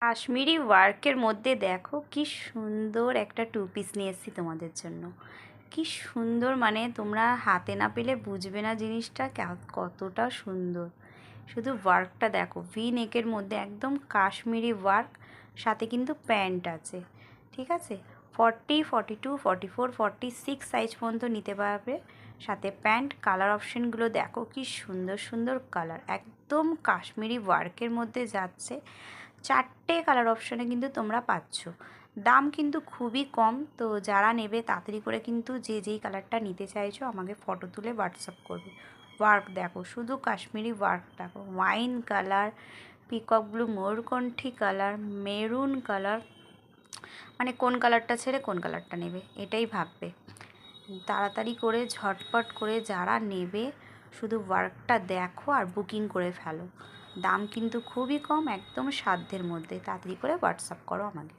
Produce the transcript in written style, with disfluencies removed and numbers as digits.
কাশ্মীরি ওয়ার্কের মধ্যে দেখো কি সুন্দর একটা টু পিস নিয়ে এসেছি তোমাদের জন্য। কি সুন্দর, মানে তোমরা হাতে না পেলে বুঝবে না জিনিসটা কতটা সুন্দর। শুধু ওয়ার্কটা দেখো, ভি নেকের মধ্যে একদম কাশ্মীরি ওয়ার্ক, সাথে কিন্তু প্যান্ট আছে। ঠিক আছে, 40, 42, 44, 46 সাইজ পর্যন্ত নিতে পারবে। সাথে প্যান্ট। কালার অপশানগুলো দেখো কি সুন্দর সুন্দর কালার, একদম কাশ্মীরি ওয়ার্কের মধ্যে যাচ্ছে। 4টে কালার অপশানে কিন্তু তোমরা পাচ্ছ। দাম কিন্তু খুবই কম, তো যারা নেবে তাড়াতাড়ি করে কিন্তু যে যেই কালারটা নিতে চাইছো আমাকে ফটো তুলে হোয়াটসঅ্যাপ করবে। ওয়ার্ক দেখো, শুধু কাশ্মীরি ওয়ার্ক দেখো, ওয়াইন কালার, পিকক ব্লু, ময়ূরকণ্ঠী কালার, মেরুন কালার, মানে কোন কালারটা ছেড়ে কোন কালারটা নেবে এটাই ভাববে। তাড়াতাড়ি করে ঝটপট করে যারা নেবে শুধু ওয়ার্কটা দেখো আর বুকিং করে ফেলো। দাম কিন্তু খুবই কম, একদম সাধ্যের মধ্যে। তাড়াতাড়ি করে হোয়াটসঅ্যাপ করো আমাকে।